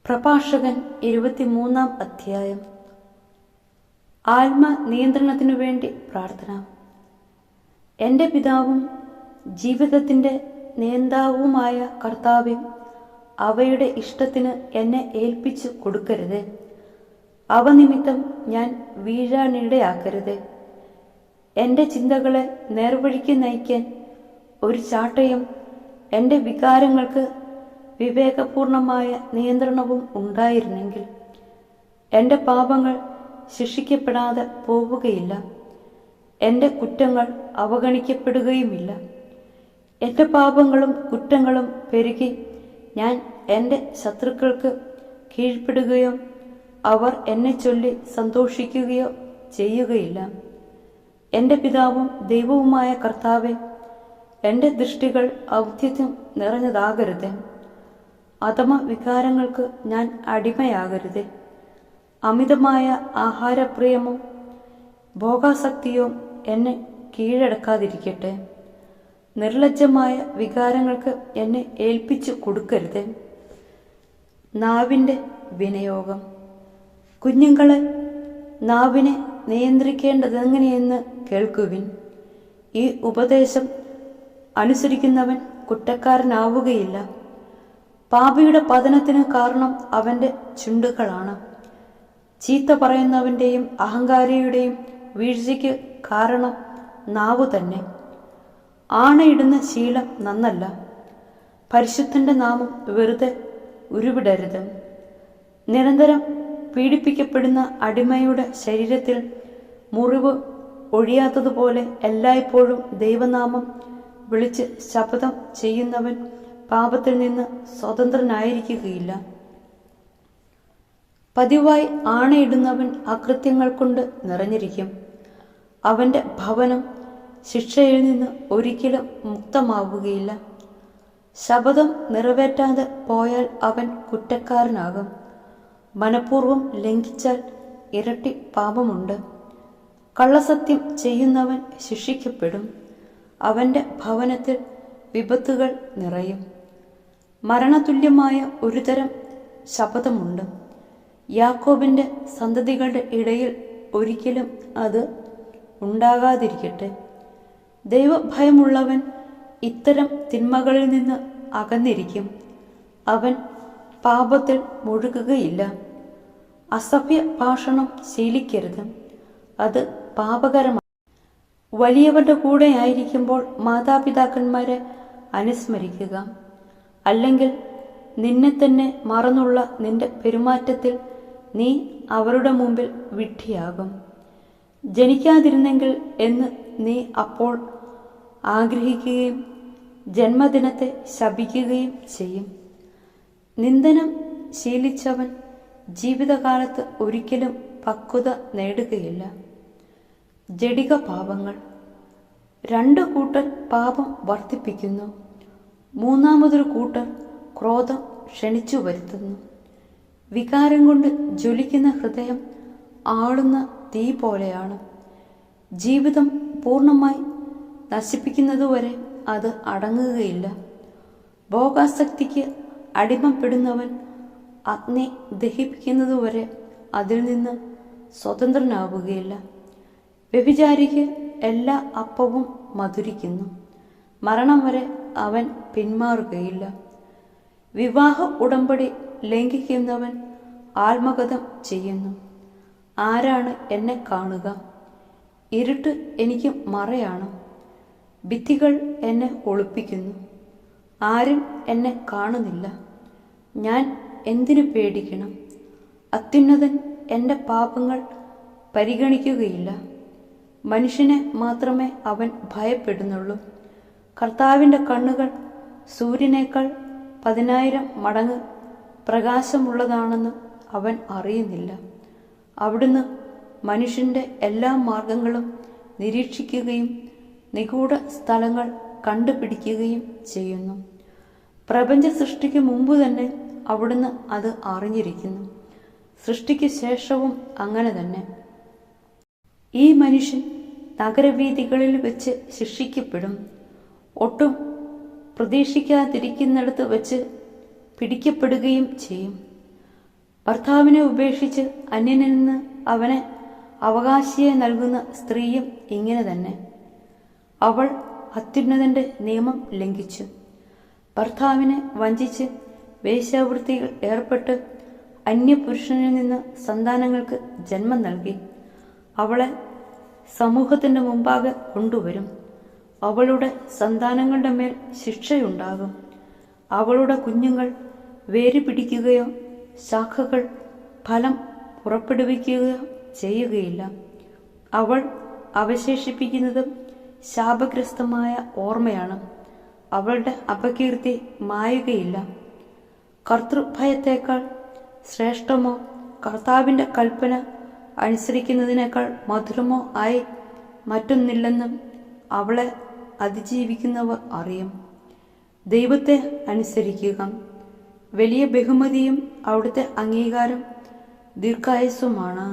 പ്രഭാഷകൻ 23-ാം അധ്യായം. ആത്മ നിയന്ത്രണത്തിനു വേണ്ടി പ്രാർത്ഥന. എൻ്റെ പിതാവും ജീവിതത്തിൻ്റെ നേതാവുമായ കർത്താവേ, അവയുടെ ഇഷ്ടത്തിന് എന്നെ ഏൽപ്പിച്ചു കൊടുക്കരുത്. അവ നിമിത്തം ഞാൻ വീഴാനിടയാക്കരുത്. എൻ്റെ ചിന്തകളെ നേർവഴിക്ക് നയിക്കാൻ ഒരു ചാട്ടയും എൻ്റെ വികാരങ്ങൾക്ക് വിവേകപൂർണമായ നിയന്ത്രണവും ഉണ്ടായിരുന്നെങ്കിൽ എൻ്റെ പാപങ്ങൾ ശിക്ഷിക്കപ്പെടാതെ പോവുകയില്ല, എൻ്റെ കുറ്റങ്ങൾ അവഗണിക്കപ്പെടുകയുമില്ല. എൻ്റെ പാപങ്ങളും കുറ്റങ്ങളും പെരുകി ഞാൻ എൻ്റെ ശത്രുക്കൾക്ക് കീഴ്പ്പെടുകയോ അവർ എന്നെ ചൊല്ലി സന്തോഷിക്കുകയോ ചെയ്യുകയില്ല. എൻ്റെ പിതാവും ദൈവവുമായ കർത്താവേ, എൻ്റെ ദൃഷ്ടികൾ ഔദ്ധ്യം നിറഞ്ഞതാകരുത്. അധമ വികാരങ്ങൾക്ക് ഞാൻ അടിമയാകരുത്. അമിതമായ ആഹാരപ്രിയമോ ഭോഗാസക്തിയോ എന്നെ കീഴടക്കാതിരിക്കട്ടെ. നിർലജ്ജമായ വികാരങ്ങൾക്ക് എന്നെ ഏൽപ്പിച്ചു കൊടുക്കരുത്. നാവിൻ്റെ വിനിയോഗം. കുഞ്ഞുങ്ങളെ, നാവിനെ നിയന്ത്രിക്കേണ്ടതെങ്ങനെയെന്ന് കേൾക്കുവിൻ. ഈ ഉപദേശം അനുസരിക്കുന്നവൻ കുറ്റക്കാരനാവുകയില്ല. പാപിയുടെ പതനത്തിന് കാരണം അവൻ്റെ ചുണ്ടുകളാണ്. ചീത്ത പറയുന്നവൻ്റെയും അഹങ്കാരിയുടെയും വീഴ്ചയ്ക്ക് കാരണം നാവു തന്നെ. ആണയിടുന്ന ശീലം നന്നല്ല. പരിശുദ്ധൻ്റെ നാമം വെറുതെ ഉരുവിടരുത്. നിരന്തരം പീഡിപ്പിക്കപ്പെടുന്ന അടിമയുടെ ശരീരത്തിൽ മുറിവ് ഒഴിയാത്തതുപോലെ എല്ലായ്പ്പോഴും ദൈവനാമം വിളിച്ച് ശപഥം ചെയ്യുന്നവൻ പാപത്തിൽ നിന്ന് സ്വതന്ത്രനായിരിക്കുകയില്ല. പതിവായി ആണയിടുന്നവൻ അകൃത്യങ്ങൾ കൊണ്ട് നിറഞ്ഞിരിക്കും. അവൻ്റെ ഭവനം ശിക്ഷയിൽ നിന്ന് ഒരിക്കലും മുക്തമാവുകയില്ല. ശപഥം നിറവേറ്റാതെ പോയാൽ അവൻ കുറ്റക്കാരനാകും. മനഃപൂർവ്വം ലംഘിച്ചാൽ ഇരട്ടി പാപമുണ്ട്. കള്ളസത്യം ചെയ്യുന്നവൻ ശിക്ഷിക്കപ്പെടും. അവൻ്റെ ഭവനത്തിൽ വിപത്തുകൾ നിറയും. മരണതുല്യമായ ഒരുതരം ശപഥമുണ്ട്. യാക്കോബിൻ്റെ സന്തതികളുടെ ഇടയിൽ ഒരിക്കലും അത് ഉണ്ടാകാതിരിക്കട്ടെ. ദൈവഭയമുള്ളവൻ ഇത്തരം തിന്മകളിൽ നിന്ന് അകന്നിരിക്കും. അവൻ പാപത്തിൽ മുഴുകുകയില്ല. അസഭ്യ ഭാഷണം ശീലിക്കരുത്, അത് പാപകരമാണ്. വലിയവരുടെ കൂടെ ആയിരിക്കുമ്പോൾ മാതാപിതാക്കന്മാരെ അനുസ്മരിക്കുക. അല്ലെങ്കിൽ നിന്നെ തന്നെ മറന്നുള്ള നിന്റെ പെരുമാറ്റത്തിൽ നീ അവരുടെ മുമ്പിൽ വിഡ്ഢിയാകും. ജനിക്കാതിരുന്നെങ്കിൽ എന്ന് നീ അപ്പോൾ ആഗ്രഹിക്കുകയും ജന്മദിനത്തെ ശപിക്കുകയും ചെയ്യും. നിന്ദനം ശീലിച്ചവൻ ജീവിതകാലത്ത് ഒരിക്കലും പക്വത നേടുകയില്ല. ജഡിക പാപങ്ങൾ. 2 കൂട്ടർ പാപം വർദ്ധിപ്പിക്കുന്നു. 3-മതൊരു കൂട്ടർ ക്രോധം ക്ഷണിച്ചു വരുത്തുന്നു. വികാരം കൊണ്ട് ജ്വലിക്കുന്ന ഹൃദയം ആളുന്ന തീ പോലെയാണ്. ജീവിതം പൂർണ്ണമായി നശിപ്പിക്കുന്നതുവരെ അത് അടങ്ങുകയില്ല. ഭോഗാസക്തിക്ക് അടിമപ്പെടുന്നവൻ അഗ്നി ദഹിപ്പിക്കുന്നതുവരെ അതിൽ നിന്ന് സ്വതന്ത്രനാവുകയില്ല. വ്യഭിചാരിക്ക് എല്ലാ അപ്പവും മധുരിക്കുന്നു. മരണം വരെ അവൻ പിന്മാറുകയില്ല. വിവാഹ ഉടമ്പടി ലംഘിക്കുന്നവൻ ആത്മഗതം ചെയ്യുന്നു. ആരാണ് എന്നെ കാണുക? ഇരുട്ട് എനിക്ക് മറയാണ്. ഭിത്തികൾ എന്നെ ഒളിപ്പിക്കുന്നു. ആരും എന്നെ കാണുന്നില്ല. ഞാൻ എന്തിനു പേടിക്കണം? അത്യുന്നതൻ എൻ്റെ പാപങ്ങൾ പരിഗണിക്കുകയില്ല. മനുഷ്യനെ മാത്രമേ അവൻ ഭയപ്പെടുന്നുള്ളൂ. കർത്താവിൻ്റെ കണ്ണുകൾ സൂര്യനേക്കാൾ 10,000 മടങ്ങ് പ്രകാശമുള്ളതാണെന്ന് അവൻ അറിയുന്നില്ല. അവിടുന്ന് മനുഷ്യൻ്റെ എല്ലാ മാർഗങ്ങളും നിരീക്ഷിക്കുകയും നിഗൂഢ സ്ഥലങ്ങൾ കണ്ടുപിടിക്കുകയും ചെയ്യുന്നു. പ്രപഞ്ച സൃഷ്ടിക്ക് മുമ്പ് തന്നെ അവിടുന്ന് അത് അറിഞ്ഞിരിക്കുന്നു. സൃഷ്ടിക്ക് ശേഷവും അങ്ങനെ തന്നെ. ഈ മനുഷ്യൻ നഗരവീഥികളിൽ വെച്ച് ശിക്ഷിക്കപ്പെടും. ഒട്ടും പ്രതീക്ഷിക്കാതിരിക്കുന്നിടത്ത് വച്ച് പിടിക്കപ്പെടുകയും ചെയ്യും. ഭർത്താവിനെ ഉപേക്ഷിച്ച് അന്യനിൽ നിന്ന് അവനെ അവകാശിയെ നൽകുന്ന സ്ത്രീയും ഇങ്ങനെ തന്നെ. അവൾ അത്യുന്നതന്റെ നിയമം ലംഘിച്ചു. ഭർത്താവിനെ വഞ്ചിച്ച് വേശ്യാവൃത്തിയിൽ ഏർപ്പെട്ട് അന്യപുരുഷനിൽ നിന്ന് സന്താനങ്ങൾക്ക് ജന്മം നൽകി. അവളെ സമൂഹത്തിന്റെ മുമ്പാകെ കൊണ്ടുവരും. അവളുടെ സന്താനങ്ങളുടെ മേൽ ശിക്ഷയുണ്ടാകും. അവളുടെ കുഞ്ഞുങ്ങൾ വേര് പിടിക്കുകയോ ശാഖകൾ ഫലം പുറപ്പെടുവിക്കുകയോ ചെയ്യുകയില്ല. അവൾ അവശേഷിപ്പിക്കുന്നതും ശാപഗ്രസ്തമായ ഓർമ്മയാണ്. അവളുടെ അപകീർത്തി മായുകയില്ല. കർത്തൃഭയത്തേക്കാൾ ശ്രേഷ്ഠമോ കർത്താവിൻ്റെ കൽപ്പന അനുസരിക്കുന്നതിനേക്കാൾ മധുരമോ ആയി മറ്റൊന്നില്ലെന്നും അവളെ അതിജീവിക്കുന്നവർ അറിയും. ദൈവത്തെ അനുസരിക്കുക വലിയ ബഹുമതിയും അവിടുത്തെ അംഗീകാരം ദീർഘായുസ്സുമാണ്.